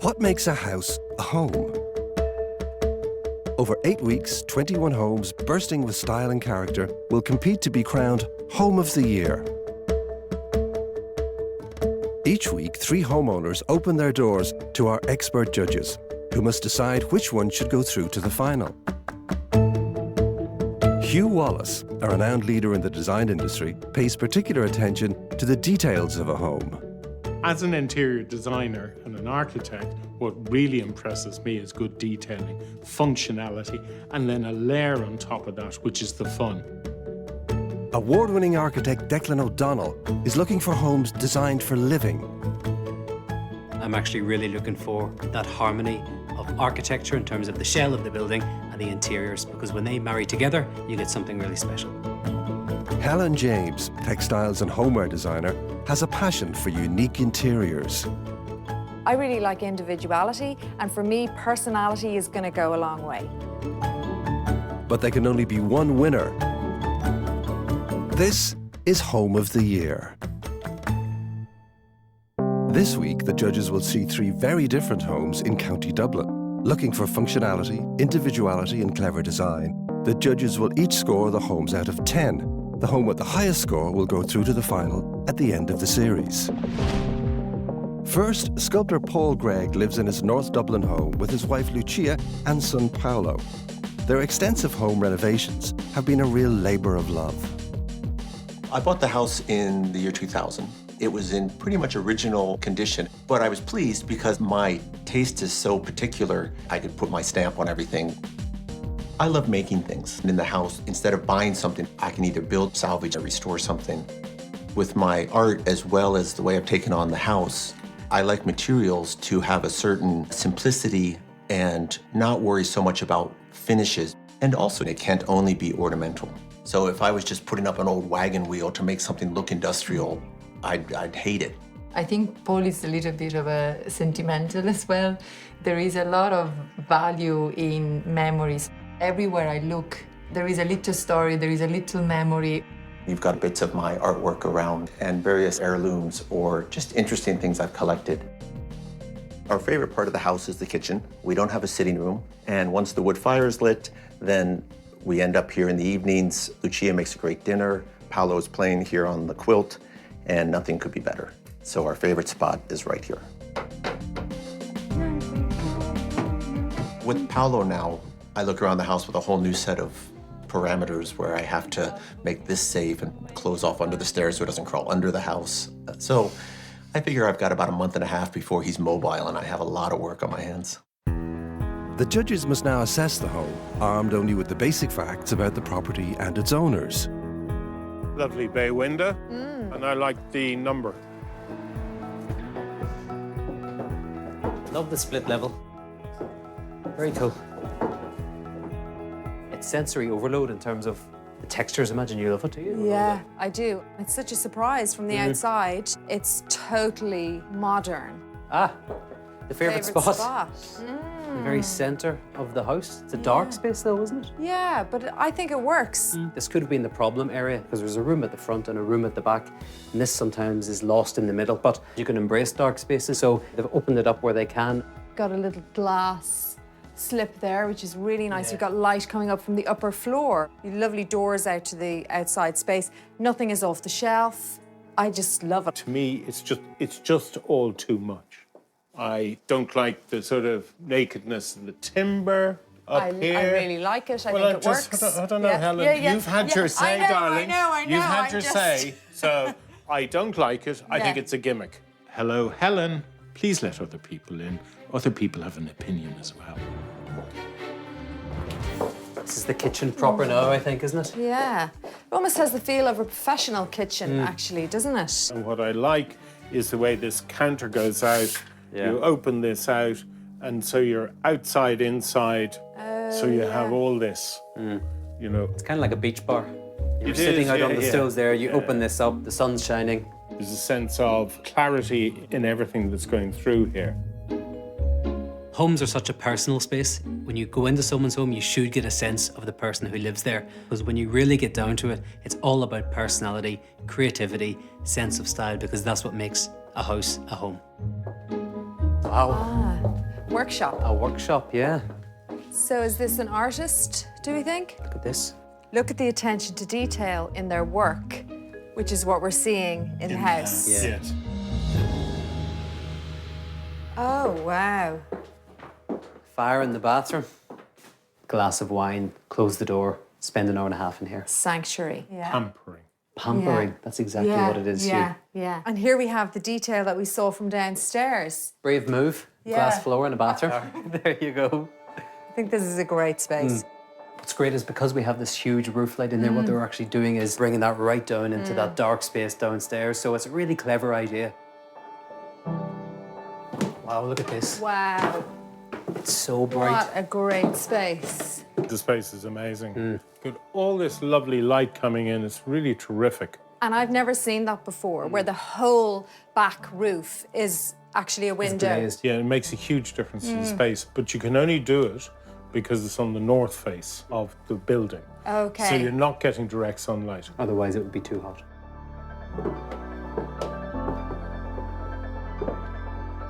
What makes a house a home? Over 8 weeks, 21 homes bursting with style and character will compete to be crowned Home of the Year. Each week, 3 homeowners open their doors to our expert judges, who must decide which one should go through to the final. Hugh Wallace, a renowned leader in the design industry, pays particular attention to the details of a home. As an interior designer and an architect, what really impresses me is good detailing, functionality, and then a layer on top of that, which is the fun. Award-winning architect Declan O'Donnell is looking for homes designed for living. I'm actually really looking for that harmony of architecture in terms of the shell of the building and the interiors, because when they marry together, you get something really special. Helen James, textiles and homeware designer, has a passion for unique interiors. I really like individuality, and for me, personality is going to go a long way. But there can only be one winner. This is Home of the Year. This week, the judges will see 3 very different homes in County Dublin. Looking for functionality, individuality and clever design, the judges will each score the homes out of 10. The home with the highest score will go through to the final at the end of the series. First, sculptor Paul Gregg lives in his North Dublin home with his wife Lucia and son Paolo. Their extensive home renovations have been a real labour of love. I bought the house in the year 2000. It was in pretty much original condition, but I was pleased because my taste is so particular. I could put my stamp on everything. I love making things in the house. Instead of buying something, I can either build, salvage, or restore something. With my art, as well as the way I've taken on the house, I like materials to have a certain simplicity and not worry so much about finishes. And also, it can't only be ornamental. So if I was just putting up an old wagon wheel to make something look industrial, I'd hate it. I think Paul is a little bit of a sentimental as well. There is a lot of value in memories. Everywhere I look, there is a little story, there is a little memory. You've got bits of my artwork around and various heirlooms or just interesting things I've collected. Our favorite part of the house is the kitchen. We don't have a sitting room. And once the wood fire is lit, then we end up here in the evenings. Lucia makes a great dinner. Paolo's playing here on the quilt, and nothing could be better. So our favorite spot is right here. With Paolo now, I look around the house with a whole new set of parameters where I have to make this safe and close off under the stairs so it doesn't crawl under the house. So I figure I've got about a month and a half before he's mobile and I have a lot of work on my hands. The judges must now assess the home, armed only with the basic facts about the property and its owners. Lovely bay window, and I like the number. Love the split level. Very cool. It's sensory overload in terms of the textures. Imagine you love it, do you? Yeah, I do. It's such a surprise from the outside. It's totally modern. Ah, the favourite spot. The very Mm. centre of the house. It's a dark space though, isn't it? Yeah, but I think it works. This could have been the problem area because there's a room at the front and a room at the back, and this sometimes is lost in the middle, but you can embrace dark spaces, so they've opened it up where they can. Got a little glass slip there, which is really nice. You've got light coming up from the upper floor. Lovely doors out to the outside space. Nothing is off the shelf. I just love it. To me, it's just all too much. I don't like the sort of nakedness of the timber up here. I really like it. I Well, think it works. I don't know, Helen. You've had your say, darling. I know. You've had I'm your just- say. So I don't like it. I think Yeah. it's a gimmick. Hello, Helen. Please let other people in. Other people have an opinion as well. This is the kitchen proper now, I think, isn't it? Yeah. It almost has the feel of a professional kitchen, actually, doesn't it? And what I like is the way this counter goes out. Yeah. You open this out, and so you're outside, inside. So you have all this, you know. It's kind of like a beach bar. You're It sitting is, out yeah, on the yeah. stools there, you open this up, the sun's shining. There's a sense of clarity in everything that's going through here. Homes are such a personal space. When you go into someone's home, you should get a sense of the person who lives there. Because when you really get down to it, it's all about personality, creativity, sense of style, because that's what makes a house a home. Wow. workshop. A workshop, yeah. So is this an artist, do we think? Look at this. Look at the attention to detail in their work, which is what we're seeing in the house. Yeah. Yes. Oh, wow. Fire in the bathroom. Glass of wine, close the door, spend an hour and a half in here. Sanctuary. Yeah. Pampering. Pampering, Yeah. that's exactly what it is Yeah, here. yeah. And here we have the detail that we saw from downstairs. Brave move, Yeah. glass floor in a bathroom. There you go. I think this is a great space. What's great is because we have this huge roof light in there, what they're actually doing is bringing that right down into that dark space downstairs. So it's a really clever idea. Wow, look at this. Wow. It's so bright. What a great space. The space is amazing. Got all this lovely light coming in. It's really terrific. And I've never seen that before, where the whole back roof is actually a window. Glazed. Yeah, it makes a huge difference to the space, but you can only do it because it's on the north face of the building. Okay. So you're not getting direct sunlight. Otherwise, it would be too hot.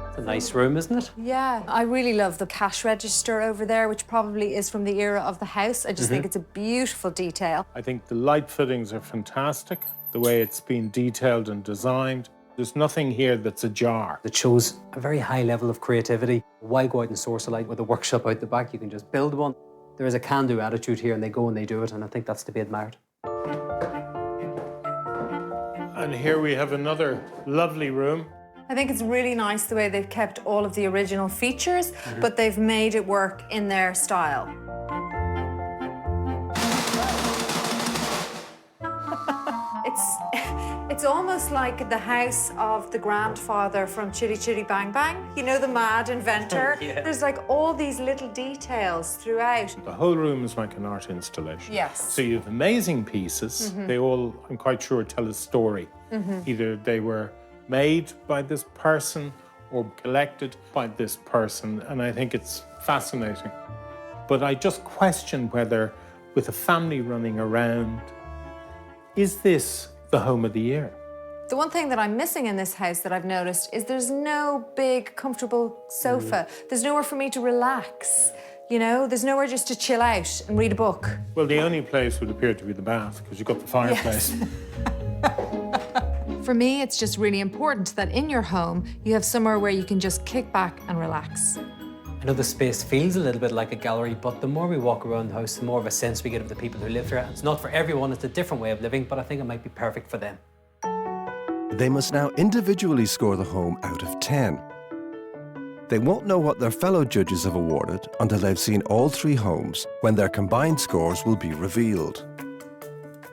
It's a nice room, isn't it? Yeah, I really love the cash register over there, which probably is from the era of the house. I just think it's a beautiful detail. I think the light fittings are fantastic, the way it's been detailed and designed. There's nothing here that's ajar. It shows a very high level of creativity. Why go out and source a light with a workshop out the back? You can just build one. There is a can-do attitude here, and they go and they do it, and I think that's to be admired. And here we have another lovely room. I think it's really nice the way they've kept all of the original features, but they've made it work in their style. It's almost like the house of the grandfather from Chitty Chitty Bang Bang. You know, the mad inventor? Yeah. There's like all these little details throughout. The whole room is like an art installation. Yes. So you have amazing pieces. They all, I'm quite sure, tell a story. Either they were made by this person or collected by this person, and I think it's fascinating. But I just question whether, with a family running around, is this the home of the year? The one thing that I'm missing in this house that I've noticed is there's no big, comfortable sofa. There's nowhere for me to relax. You know, there's nowhere just to chill out and read a book. Well, the only place would appear to be the bath, because you've got the fireplace. For me, it's just really important that in your home, you have somewhere where you can just kick back and relax. I know the space feels a little bit like a gallery, but the more we walk around the house, the more of a sense we get of the people who live here. It's not for everyone, it's a different way of living, but I think it might be perfect for them. They must now individually score the home out of 10. They won't know what their fellow judges have awarded until they've seen all 3 homes, when their combined scores will be revealed.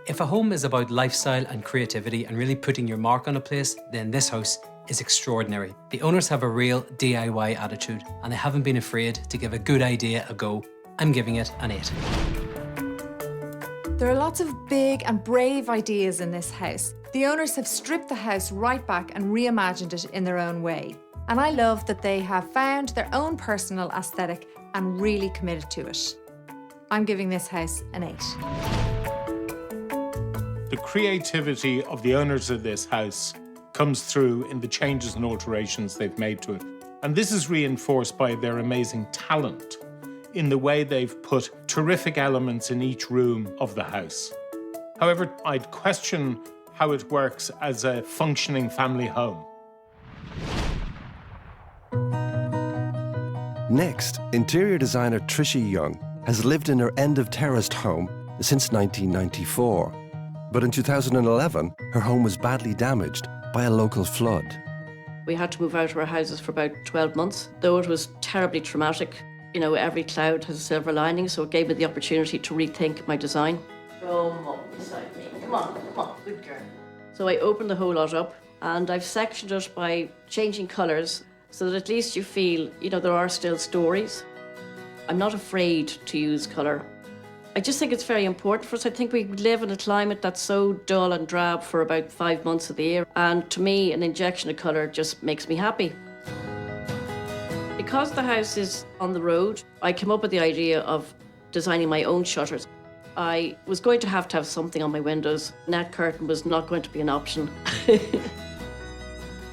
If a home is about lifestyle and creativity and really putting your mark on a place, then this house is extraordinary. The owners have a real DIY attitude, and they haven't been afraid to give a good idea a go. I'm giving it an 8. There are lots of big and brave ideas in this house. The owners have stripped the house right back and reimagined it in their own way. And I love that they have found their own personal aesthetic and really committed to it. I'm giving this house an 8. The creativity of the owners of this house comes through in the changes and alterations they've made to it. And this is reinforced by their amazing talent in the way they've put terrific elements in each room of the house. However, I'd question how it works as a functioning family home. Next, interior designer Tricia Young has lived in her End-of-Terrace home since 1994. But in 2011, her home was badly damaged by a local flood. We had to move out of our houses for about 12 months. Though it was terribly traumatic, you know, every cloud has a silver lining, so it gave me the opportunity to rethink my design. Come on beside me. Come on, good girl. So I opened the whole lot up, and I've sectioned it by changing colours so that at least you feel, you know, there are still stories. I'm not afraid to use colour. I just think it's very important for us. I think we live in a climate that's so dull and drab for about 5 months of the year. And to me, an injection of colour just makes me happy. Because the house is on the road, I came up with the idea of designing my own shutters. I was going to have something on my windows. Net curtain was not going to be an option.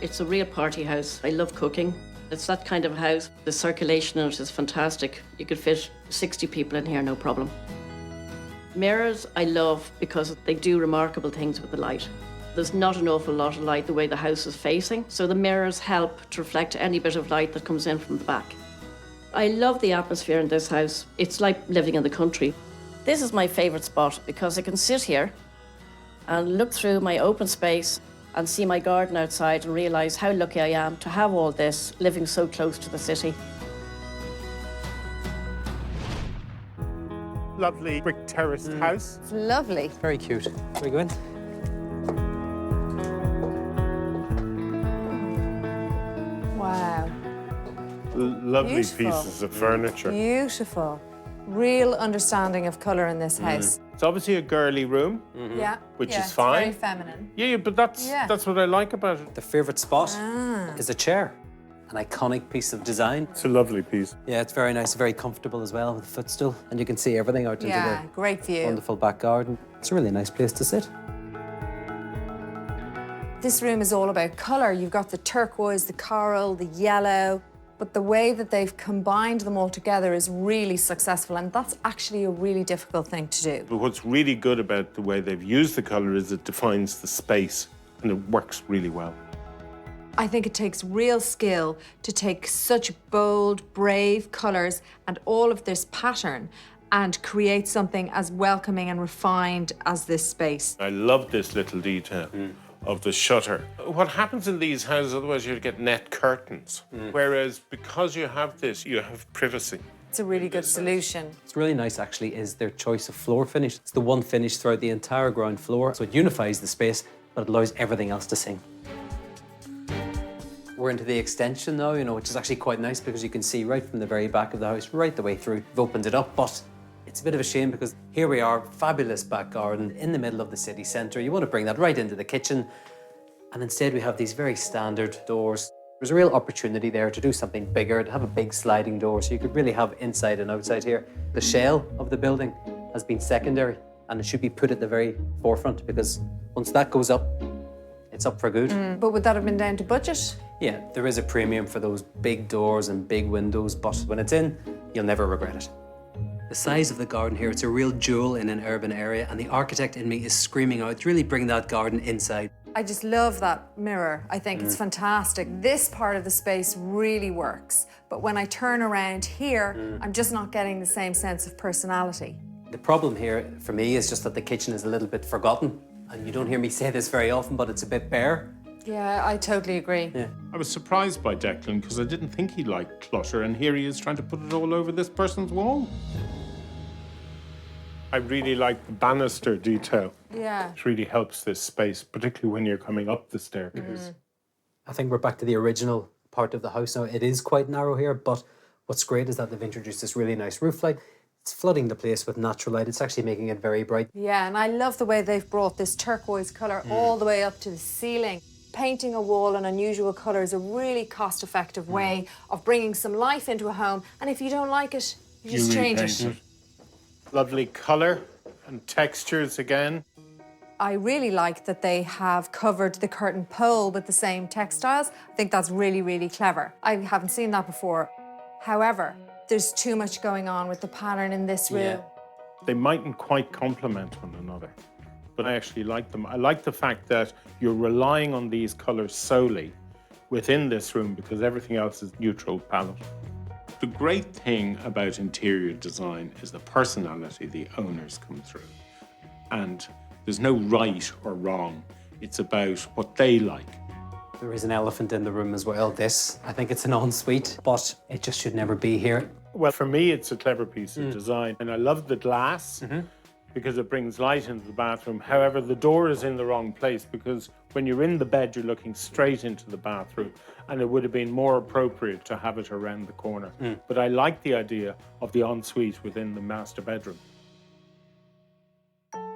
It's a real party house. I love cooking. It's that kind of house. The circulation in it is fantastic. You could fit 60 people in here, no problem. Mirrors I love because they do remarkable things with the light. There's not an awful lot of light the way the house is facing, so the mirrors help to reflect any bit of light that comes in from the back. I love the atmosphere in this house. It's like living in the country. This is my favourite spot because I can sit here and look through my open space and see my garden outside and realise how lucky I am to have all this living so close to the city. Lovely brick terraced house. It's lovely. Very cute. Shall we go in? Wow. Lovely Beautiful. pieces of furniture. Beautiful. Real understanding of colour in this house. It's obviously a girly room, Yeah. which yeah, is fine. It's very feminine. Yeah, but that's what I like about it. The favourite spot is a chair. An iconic piece of design. It's a lovely piece. Yeah, it's very nice, very comfortable as well with a footstool. And you can see everything out into Yeah, the great view. wonderful back garden. It's a really nice place to sit. This room is all about colour. You've got the turquoise, the coral, the yellow, but the way that they've combined them all together is really successful, and that's actually a really difficult thing to do. But what's really good about the way they've used the colour is it defines the space and it works really well. I think it takes real skill to take such bold, brave colours and all of this pattern and create something as welcoming and refined as this space. I love this little detail of the shutter. What happens in these houses, otherwise you'd get net curtains. Whereas because you have this, you have privacy. It's a really good solution. What's really nice, actually, is their choice of floor finish. It's the one finish throughout the entire ground floor, so it unifies the space, but it allows everything else to sing. We're into the extension now, which is actually quite nice because you can see right from the very back of the house, right the way through. We've opened it up, but it's a bit of a shame because here we are, fabulous back garden in the middle of the city centre. You want to bring that right into the kitchen, and instead we have these very standard doors. There's a real opportunity there to do something bigger, to have a big sliding door, so you could really have inside and outside here. The shell of the building has been secondary, and it should be put at the very forefront because once that goes up, it's up for good. But would that have been down to budget? Yeah, there is a premium for those big doors and big windows, but when it's in, you'll never regret it. The size of the garden here, it's a real jewel in an urban area, and the architect in me is screaming out to really bring that garden inside. I just love that mirror. I think it's fantastic. This part of the space really works, but when I turn around here, I'm just not getting the same sense of personality. The problem here for me is just that the kitchen is a little bit forgotten, and you don't hear me say this very often, but it's a bit bare. Yeah, I totally agree. Yeah. I was surprised by Declan because I didn't think he liked clutter, and here he is trying to put it all over this person's wall. I really like the banister detail. Yeah. It really helps this space, particularly when you're coming up the staircase. I think we're back to the original part of the house now. It is quite narrow here, but what's great is that they've introduced this really nice roof light. It's flooding the place with natural light. It's actually making it very bright. Yeah, and I love the way they've brought this turquoise colour all the way up to the ceiling. Painting a wall in unusual colour is a really cost-effective way of bringing some life into a home, and if you don't like it, you just change repaint it. Lovely colour and textures again. I really like that they have covered the curtain pole with the same textiles. I think that's really, really clever. I haven't seen that before. However, there's too much going on with the pattern in this room. Yeah. They mightn't quite complement one another, but I actually like them. I like the fact that you're relying on these colours solely within this room because everything else is neutral palette. The great thing about interior design is the personality the owners come through. And there's no right or wrong. It's about what they like. There is an elephant in the room as well. This, I think it's an ensuite, but it just should never be here. Well, for me, it's a clever piece of design. And I love the glass because it brings light into the bathroom. However, the door is in the wrong place because when you're in the bed, you're looking straight into the bathroom. And it would have been more appropriate to have it around the corner. But I like the idea of the ensuite within the master bedroom.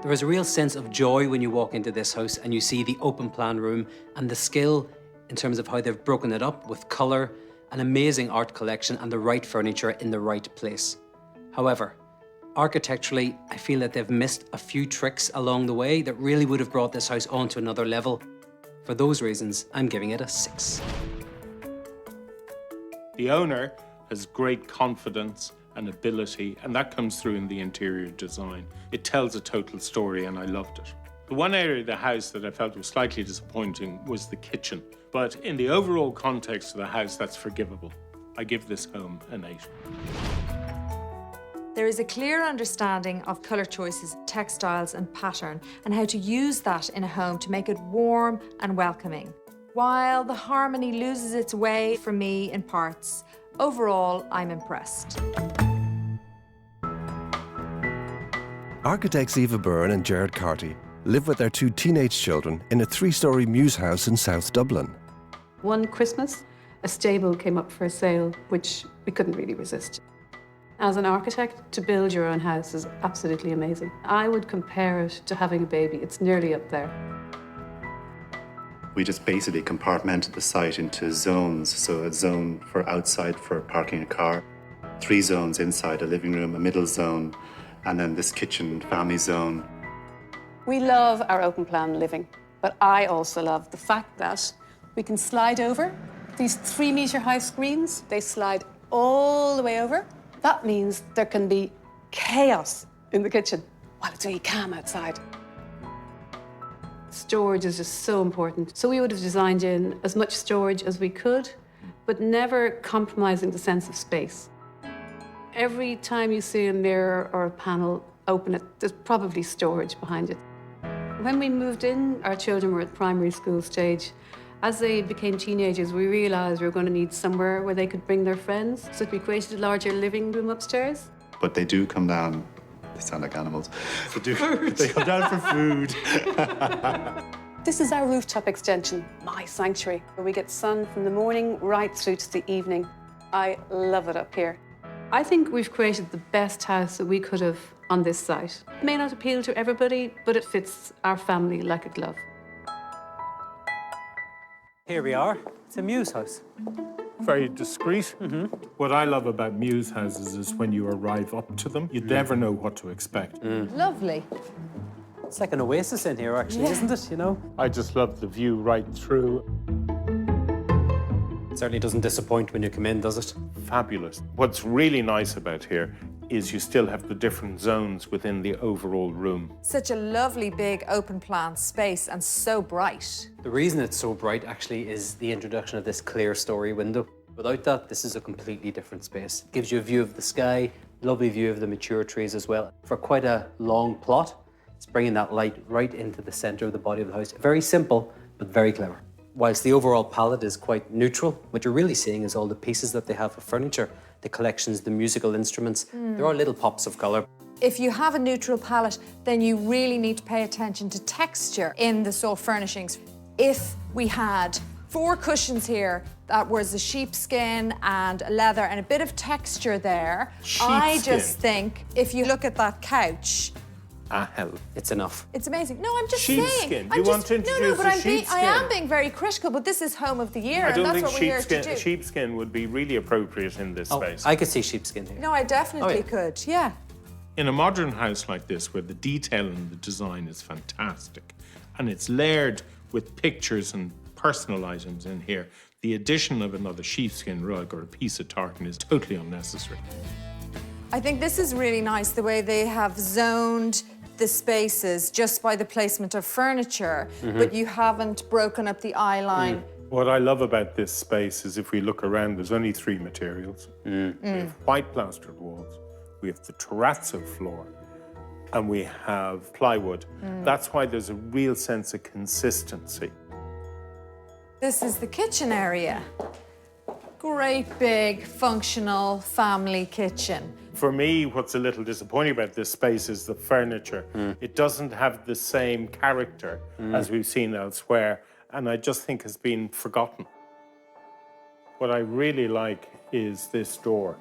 There is a real sense of joy when you walk into this house and you see the open plan room and the skill in terms of how they've broken it up with colour, an amazing art collection and the right furniture in the right place. However, architecturally, I feel that they've missed a few tricks along the way that really would have brought this house onto another level. For those reasons, I'm giving it a 6. The owner has great confidence and ability, and that comes through in the interior design. It tells a total story, and I loved it. The one area of the house that I felt was slightly disappointing was the kitchen. But in the overall context of the house, that's forgivable. I give this home an 8. There is a clear understanding of colour choices, textiles and pattern, and how to use that in a home to make it warm and welcoming. While the harmony loses its way for me in parts, overall, I'm impressed. Architects Eva Byrne and Gerard Carty live with their 2 teenage children in a 3-storey mews house in South Dublin. One Christmas, a stable came up for sale, which we couldn't really resist. As an architect, to build your own house is absolutely amazing. I would compare it to having a baby. It's nearly up there. We just basically compartmented the site into zones. So a zone for outside for parking a car, 3 zones inside, a living room, a middle zone, and then this kitchen family zone. We love our open plan living, but I also love the fact that we can slide over. These 3-metre high screens, they slide all the way over. That means there can be chaos in the kitchen while it's really calm outside. Storage is just so important. So we would have designed in as much storage as we could, but never compromising the sense of space. Every time you see a mirror or a panel, open it, there's probably storage behind it. When we moved in, our children were at primary school stage. As they became teenagers, we realised we were going to need somewhere where they could bring their friends. So we created a larger living room upstairs. But they do come down, they sound like animals. They come down for food. This is our rooftop extension, my sanctuary, where we get sun from the morning right through to the evening. I love it up here. I think we've created the best house that we could have on this site. It may not appeal to everybody, but it fits our family like a glove. Here we are. It's a mews house. Very discreet. What I love about mews houses is when you arrive up to them, you never know what to expect. Lovely. It's like an oasis in here, actually, isn't it? You know? I just love the view right through. It certainly doesn't disappoint when you come in, does it? Fabulous. What's really nice about here is you still have the different zones within the overall room. Such a lovely big open plan space and so bright. The reason it's so bright, actually, is the introduction of this clear story window. Without that, this is a completely different space. It gives you a view of the sky, lovely view of the mature trees as well. For quite a long plot, it's bringing that light right into the centre of the body of the house. Very simple, but very clever. Whilst the overall palette is quite neutral, what you're really seeing is all the pieces that they have of furniture, the collections, the musical instruments. There are little pops of colour. If you have a neutral palette, then you really need to pay attention to texture in the soft furnishings. If we had 4 cushions here that was a sheepskin and leather and a bit of texture there, I just think if you look at that couch, Hell. It's enough. it's amazing. No, I'm just Sheepskin. saying. You want to introduce but a I am sheepskin. being very critical, but this is home of the year, I and don't that's think what we're here to do. sheepskin would be really appropriate in this space. I could see sheepskin here. No, I definitely could. Yeah. In a modern house like this, where the detail in the design is fantastic, and it's layered with pictures and personal items in here, the addition of another sheepskin rug or a piece of tartan is totally unnecessary. I think this is really nice, the way they have zoned the spaces just by the placement of furniture, but you haven't broken up the eye line. What I love about this space is if we look around, there's only 3 materials. We have white plastered walls, we have the terrazzo floor, and we have plywood. That's why there's a real sense of consistency. This is the kitchen area. Great big functional family kitchen. For me, what's a little disappointing about this space is the furniture. It doesn't have the same character as we've seen elsewhere, and I just think has been forgotten. What I really like is this door,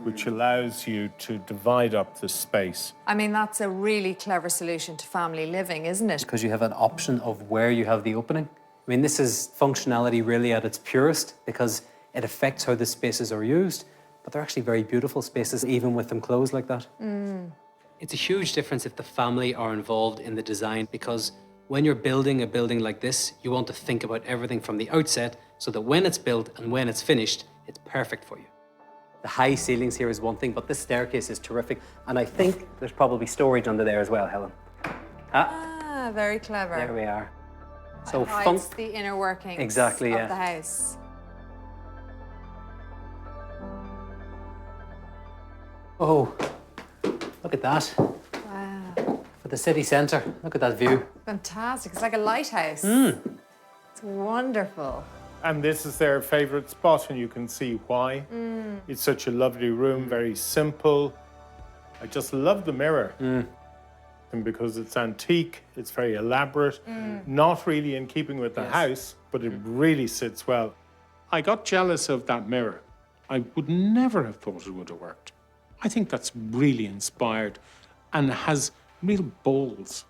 which allows you to divide up the space. I mean, that's a really clever solution to family living, isn't it? Because you have an option of where you have the opening. I mean, this is functionality really at its purest because it affects how the spaces are used, but they're actually very beautiful spaces, even with them closed like that. It's a huge difference if the family are involved in the design, because when you're building a building like this, you want to think about everything from the outset so that when it's built and when it's finished, it's perfect for you. The high ceilings here is one thing, but this staircase is terrific. And I think there's probably storage under there as well, Helen. Ah, very clever. There we are. So It hides the inner workings Exactly, of yeah. the house. Oh, look at that. Wow. For the city centre, look at that view. Fantastic. It's like a lighthouse. Mm. It's wonderful. And this is their favourite spot, and you can see why. It's such a lovely room, very simple. I just love the mirror. And because it's antique, it's very elaborate, not really in keeping with the house, but it really sits well. I got jealous of that mirror. I would never have thought it would have worked. I think that's really inspired and has real balls.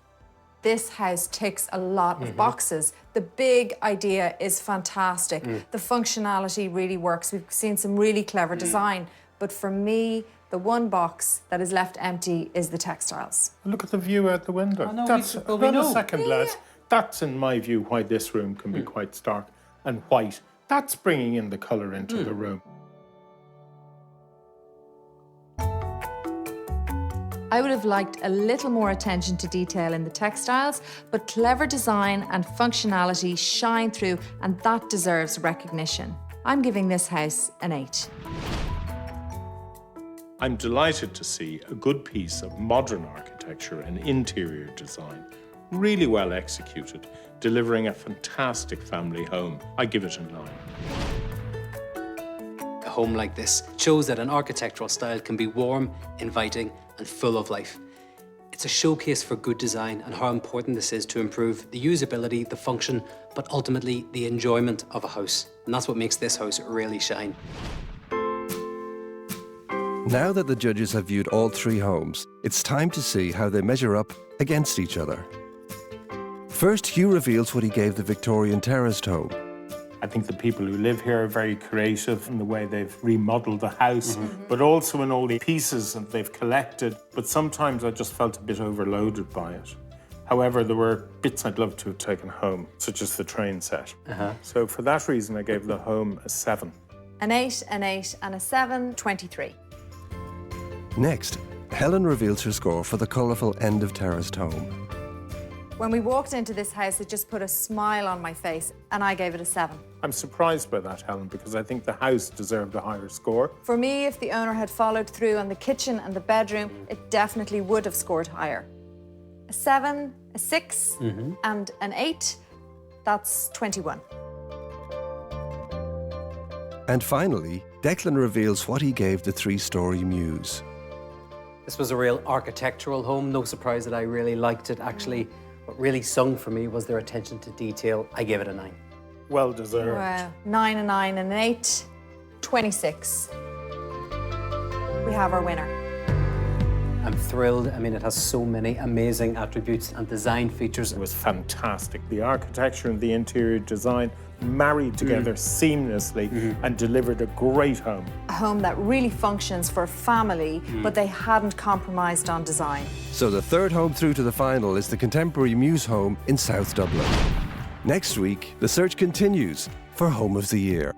This house ticks a lot of boxes. The big idea is fantastic. The functionality really works. We've seen some really clever design. But for me, the one box that is left empty is the textiles. Look at the view out the window. know, That's, we hold on know. a second, lads. That's, in my view, why this room can be quite stark and white. That's bringing in the colour into the room. I would have liked a little more attention to detail in the textiles, but clever design and functionality shine through, and that deserves recognition. I'm giving this house an 8. I'm delighted to see a good piece of modern architecture and interior design, really well executed, delivering a fantastic family home. I give it a 9. A home like this shows that an architectural style can be warm, inviting, and full of life. It's a showcase for good design and how important this is to improve the usability, the function, but ultimately the enjoyment of a house. And that's what makes this house really shine. Now that the judges have viewed all 3 homes, it's time to see how they measure up against each other. First, Hugh reveals what he gave the Victorian Terrace home. I think the people who live here are very creative in the way they've remodeled the house, but also in all the pieces that they've collected. But sometimes I just felt a bit overloaded by it. However, there were bits I'd love to have taken home, such as the train set. So for that reason, I gave the home a 7. An 8, an 8, and a 7, 23. Next, Helen reveals her score for the colourful End-of-Terrace home. When we walked into this house, it just put a smile on my face, and I gave it a 7. I'm surprised by that, Helen, because I think the house deserved a higher score. For me, if the owner had followed through on the kitchen and the bedroom, it definitely would have scored higher. A 7, a 6, and an 8, that's 21. And finally, Declan reveals what he gave the 3-storey Mews. This was a real architectural home. No surprise that I really liked it. Actually, what really sung for me was their attention to detail. I gave it a 9. Well deserved. Wow. 9, a 9, and an 8, 26. We have our winner. I'm thrilled. I mean, it has so many amazing attributes and design features. It was fantastic. The architecture and the interior design married together seamlessly and delivered a great home. A home that really functions for a family, but they hadn't compromised on design. So the 3rd home through to the final is the contemporary Mews home in South Dublin. Next week, the search continues for Home of the Year.